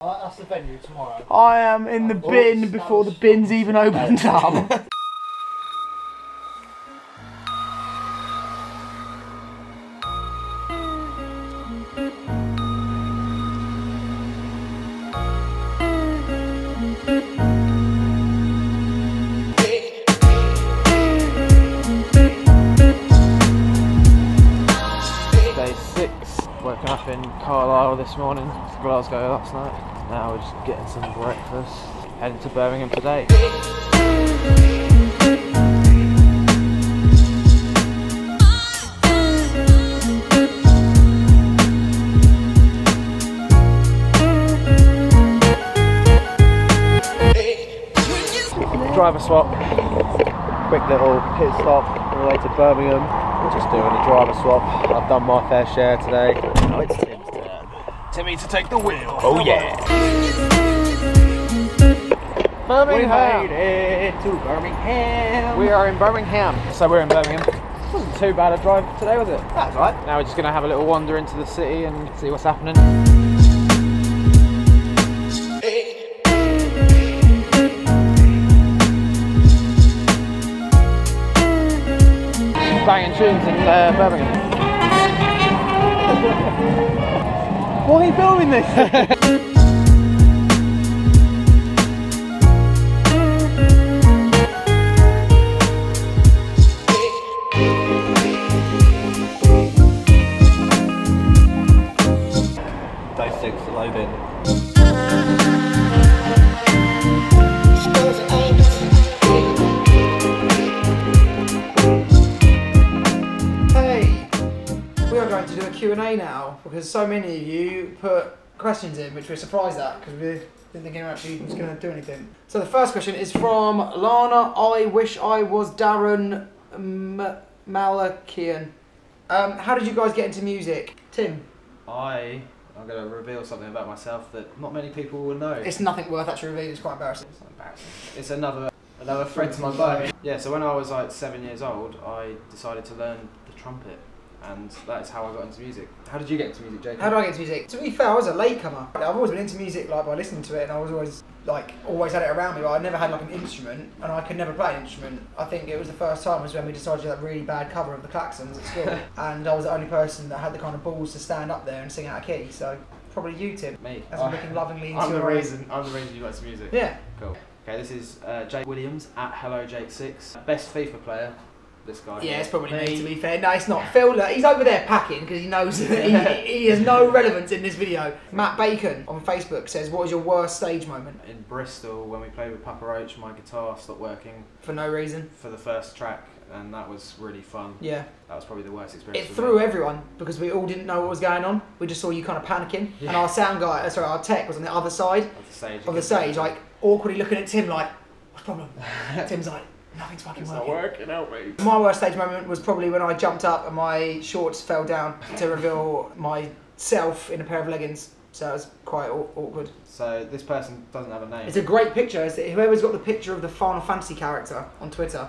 That's the venue tomorrow. I am in the bin before the bin's even opened up. Day 6, woken up in Carlisle this morning, Glasgow last night. Now we're just getting some breakfast, heading to Birmingham today. Driver swap, quick little pit stop on the way to Birmingham. We're just doing a driver swap. I've done my fair share today. Now it's Tim's turn. Timmy to take the wheel. Oh yeah! Birmingham! We made it to Birmingham. We are in Birmingham. So we're in Birmingham. It wasn't too bad a drive today, was it? That's right. Now we're just going to have a little wander into the city and see what's happening. Banging tunes in Birmingham. Why are you filming this? Day 6, loading. To do a Q&A now because so many of you put questions in which we're surprised at because we didn't think anyone actually was going to do anything. So the first question is from Lana. I wish I was Darren Malakian. How did you guys get into music? Tim? I'm going to reveal something about myself that not many people will know. It's nothing worth actually revealing, it's quite embarrassing. It's not embarrassing. It's another thread to my bow. Yeah, so when I was like 7 years old, I decided to learn the trumpet. And that is how I got into music. How did you get into music, Jacob? How did I get into music? To be fair, I was a latecomer. I've always been into music like by listening to it, and I was always had it around me, but I never had like an instrument, and I could never play an instrument. I think it was the first time was when we decided to do that really bad cover of the Klaxons at school, and I was the only person that had the kind of balls to stand up there and sing out of key. So probably you, Tim. Me. As I'm looking lovingly into I'm the your eyes. reason you like some music. Yeah. Cool. Okay, this is Jake Williams at Hello Jake 6. Best FIFA player. This guy. Yeah, it's probably me, to be fair. No, it's not. Phil, look, he's over there packing because he knows that he has no relevance in this video. Matt Bacon on Facebook says, what was your worst stage moment? In Bristol, when we played with Papa Roach, my guitar stopped working. For no reason? For the first track, and that was really fun. Yeah. That was probably the worst experience. It threw everyone because we all didn't know what was going on. We just saw you kind of panicking. Yeah. And our sound guy, our tech was on the other side of the stage, like awkwardly looking at Tim like, what's the problem? Tim's like, nothing's fucking working. It's not working, help me. My worst stage moment was probably when I jumped up and my shorts fell down to reveal myself in a pair of leggings. So it was quite awkward. So this person doesn't have a name. It's a great picture. Whoever's got the picture of the Final Fantasy character on Twitter.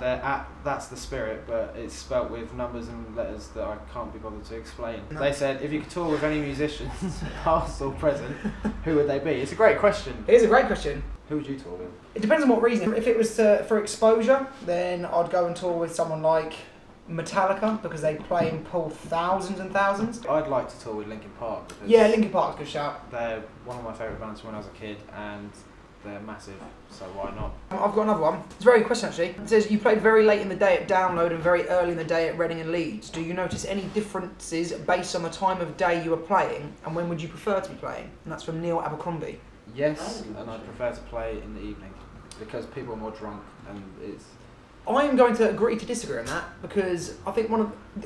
That's the Spirit, but it's spelt with numbers and letters that I can't be bothered to explain. No. They said, if you could tour with any musicians, past or present, who would they be? It's a great question. It is a great question. Who would you tour with? It depends on what reason. If it was for exposure, then I'd go and tour with someone like Metallica because they play and pull thousands and thousands. I'd like to tour with Linkin Park. Because yeah, Linkin Park's a good shout. They're one of my favourite bands from when I was a kid and they're massive, so why not? I've got another one. It's a very good question actually. It says, you played very late in the day at Download and very early in the day at Reading and Leeds. Do you notice any differences based on the time of day you were playing and when would you prefer to be playing? And that's from Neil Abercrombie. Yes, and I'd prefer to play in the evening because people are more drunk and it's... I'm going to agree to disagree on that because I think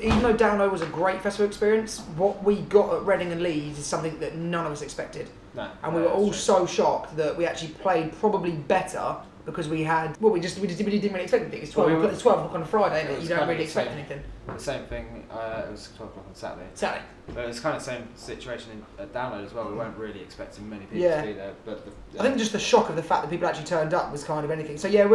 even though Download was a great festival experience, what we got at Reading and Leeds is something that none of us expected. No, and we were all so shocked that we actually played probably better because we had, well, we didn't really expect anything. It's 12 o'clock on a Friday, and you don't really expect anything. The same thing, it was 12 o'clock on Saturday. Saturday. But it's kind of the same situation at Download as well. We weren't really expecting many people to be there. But I think just the shock of the fact that people actually turned up was kind of anything. So yeah,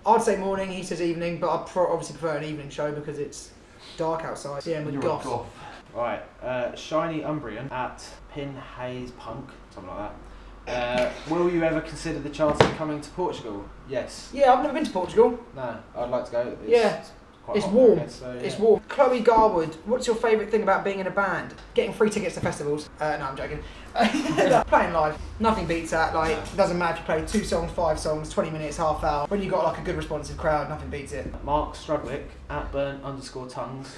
I'd say morning, he says evening, but I obviously prefer an evening show because it's dark outside. Yeah, and we're goth. Right, Shiny Umbrian at Pin Hayes Punk, something like that. Will you ever consider the chance of coming to Portugal? Yes. Yeah, I've never been to Portugal. No, I'd like to go. It's hot, warm. guess, so, It's warm. Chloe Garwood, what's your favourite thing about being in a band? Getting free tickets to festivals. No, I'm joking. Playing live. Nothing beats that. Like, it doesn't matter if you play 2 songs, 5 songs, 20 minutes, half hour. When you've got like a good responsive crowd, nothing beats it. Mark Strudwick at burn_tongues.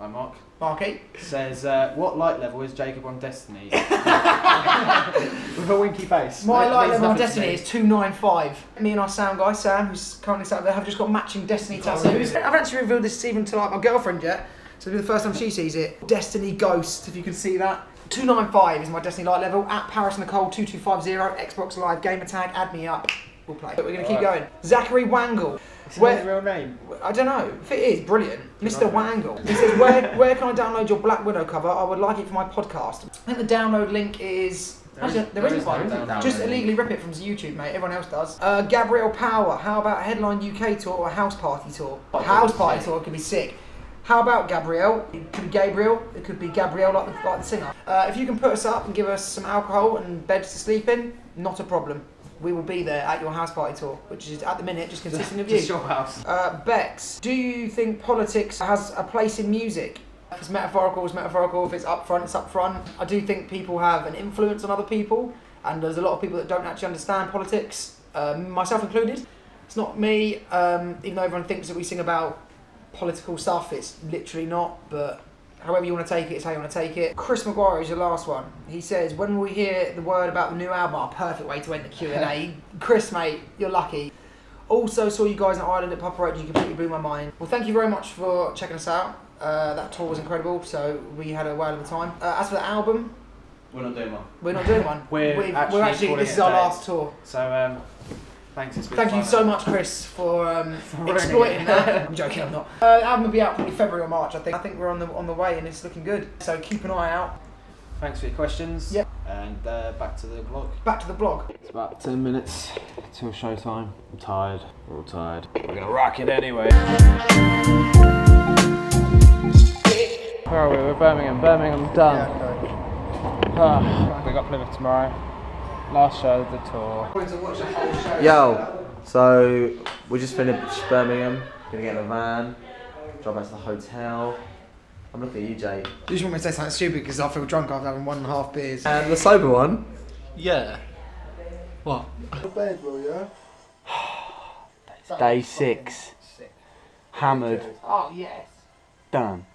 Hi Mark. Marky says, what light level is Jacob on Destiny? With a winky face. My light level on Destiny is 295. Me and our sound guy, Sam, who's currently sat there, have just got matching Destiny tattoos. I haven't actually revealed this even to like my girlfriend yet, so it'll be the first time she sees it. Destiny Ghost, if you can see that. 295 is my Destiny light level. At Paris Nicole 2250, Xbox Live gamer tag, add me up. We'll play. But we're going to keep going. Zachary Wangle. Is his real name? I don't know. If it is, brilliant. Mr. Wangle. He says, where can I download your Black Widow cover? I would like it for my podcast. I think the download link is... There isn't one. Just illegally rip it from YouTube, mate. Everyone else does. Gabrielle Power. How about Headline UK tour or a House Party tour? House Party tour could be sick. How about Gabrielle? It could be Gabriel. It could be Gabrielle, like the singer. If you can put us up and give us some alcohol and beds to sleep in, not a problem. We will be there at your house party tour, which is at the minute just consisting of you. Just your house. Bex, do you think politics has a place in music? If it's metaphorical, it's metaphorical. If it's upfront, it's upfront. I do think people have an influence on other people, and there's a lot of people that don't actually understand politics, myself included. It's not me, even though everyone thinks that we sing about political stuff, it's literally not, but however you want to take it, it's how you want to take it. Chris Maguire is your last one. He says, when will we hear the word about the new album? Perfect way to end the Q&A. Chris, mate, you're lucky. Also saw you guys in Ireland at Papa Roach, you completely blew my mind. Well, thank you very much for checking us out. That tour was incredible, so we had a whale of a time. As for the album... We're not doing one. We're not doing one. We're actually this is our last tour. So, thanks. Thank you so much, Chris, for exploiting that. I'm joking, I'm not. The album will be out probably February or March, I think. I think we're on the way and it's looking good. So keep an eye out. Thanks for your questions. Yep. And back to the vlog. Back to the blog. It's about 10 minutes till showtime. I'm tired. We're all tired. We're gonna rock it anyway. Where are we? We're Birmingham. Birmingham done. Yeah, We got Plymouth tomorrow. Last show of the tour. Yo, so we just finished Birmingham, gonna get in a van, drive back to the hotel. I'm looking at you, Jay. You just want me to say something stupid because I feel drunk after having 1.5 beers. And the sober one? Yeah. What? Bed, bro, yeah? Day 6. Hammered. Oh, yes. Done.